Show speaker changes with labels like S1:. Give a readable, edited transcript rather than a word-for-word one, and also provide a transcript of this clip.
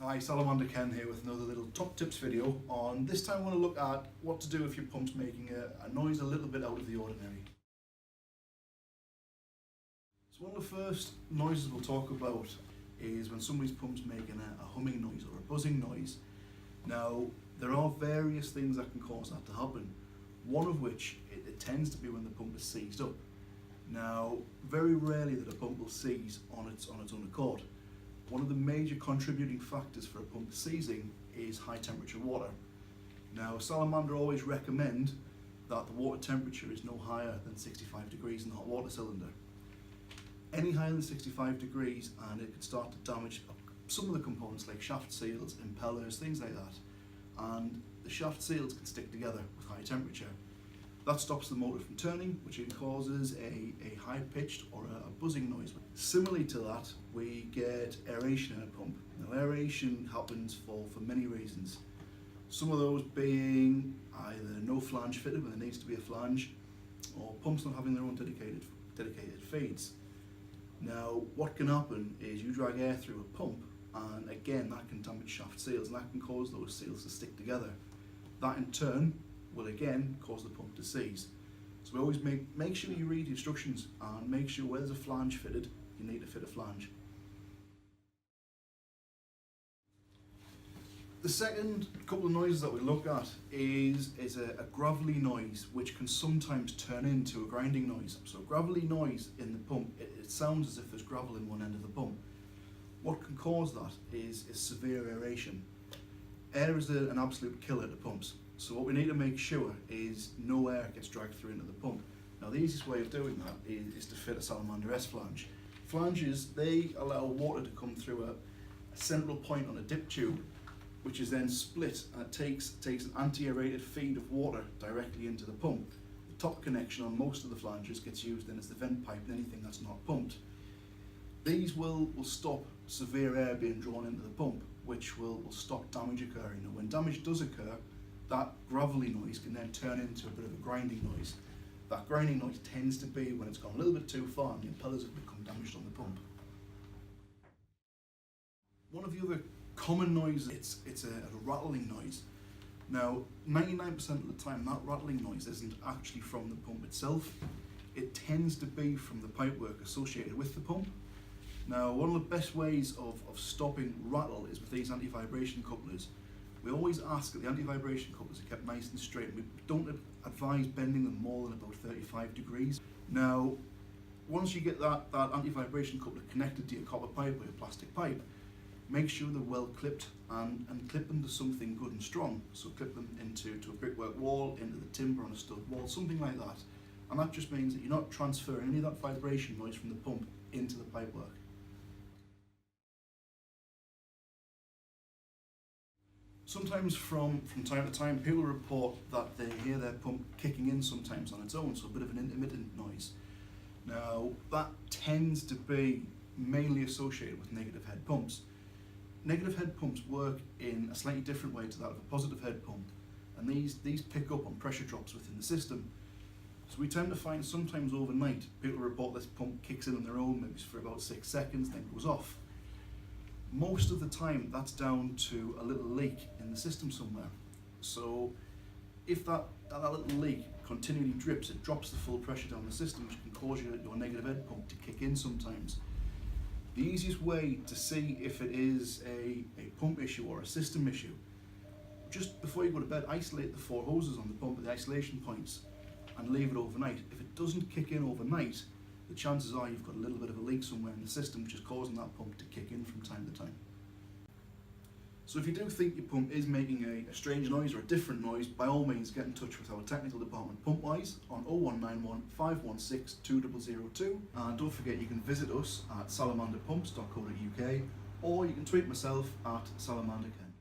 S1: Hi, Salamander Ken here with another little top tips video. On this time I want to look at what to do if your pump's making a noise a little bit out of the ordinary. So one of the first noises we'll talk about is when somebody's pump's making a humming noise or a buzzing noise. Now there are various things that can cause that to happen, one of which it tends to be when the pump is seized up. Now very rarely that a pump will seize on its own accord. One of the major contributing factors for a pump seizing is high temperature water. Now Salamander always recommend that the water temperature is no higher than 65 degrees in the hot water cylinder. Any higher than 65 degrees and it can start to damage some of the components like shaft seals, impellers, things like that. And the shaft seals can stick together with high temperature. That stops the motor from turning, which causes a high-pitched or a buzzing noise. Similarly to that, we get aeration in a pump. Now aeration happens for many reasons. Some of those being either no flange fitted when there needs to be a flange, or pumps not having their own dedicated feeds. Now what can happen is you drag air through a pump, and again that can damage shaft seals, and that can cause those seals to stick together. That in turn will again cause the pump to seize. So we always make sure you read the instructions and make sure where there's a flange fitted, you need to fit a flange. The second couple of noises that we look at is a gravelly noise, which can sometimes turn into a grinding noise. So gravelly noise in the pump, it sounds as if there's gravel in one end of the pump. What can cause that is severe aeration. Air is an absolute killer to pumps. So what we need to make sure is no air gets dragged through into the pump. Now the easiest way of doing that is to fit a Salamander S flange. Flanges, they allow water to come through a central point on a dip tube, which is then split and it takes an anti-aerated feed of water directly into the pump. The top connection on most of the flanges gets used then as the vent pipe and anything that's not pumped. These will stop severe air being drawn into the pump, which will stop damage occurring. Now when damage does occur, that gravelly noise can then turn into a bit of a grinding noise. That grinding noise tends to be when it's gone a little bit too far and the impellers have become damaged on the pump. One of the other common noises, it's a rattling noise. Now 99% of the time that rattling noise isn't actually from the pump itself. It tends to be from the pipework associated with the pump. Now one of the best ways of stopping rattle is with these anti-vibration couplers. We always ask that the anti-vibration couplers are kept nice and straight. We don't advise bending them more than about 35 degrees. Now, once you get that anti-vibration coupler connected to your copper pipe or your plastic pipe, make sure they're well clipped and clip them to something good and strong. So clip them into a brickwork wall, into the timber on a stud wall, something like that. And that just means that you're not transferring any of that vibration noise from the pump into the pipework. Sometimes from time to time people report that they hear their pump kicking in sometimes on its own, so a bit of an intermittent noise. Now that tends to be mainly associated with negative head pumps. Negative head pumps work in a slightly different way to that of a positive head pump, and these pick up on pressure drops within the system. So we tend to find sometimes overnight people report this pump kicks in on their own maybe for about 6 seconds, then goes off. Most of the time that's down to a little leak in the system somewhere. So if that little leak continually drips, it drops the full pressure down the system, which can cause your negative head pump to kick in sometimes. The easiest way to see if it is a pump issue or a system issue, just before you go to bed, isolate the 4 hoses on the pump at the isolation points and leave it overnight. If it doesn't kick in overnight, the chances are you've got a little bit of a leak somewhere in the system which is causing that pump to kick in from time to time. So if you do think your pump is making a strange noise or a different noise, by all means get in touch with our technical department Pumpwise on 0191 516 2002, and don't forget you can visit us at salamanderpumps.co.uk, or you can tweet myself at salamanderken.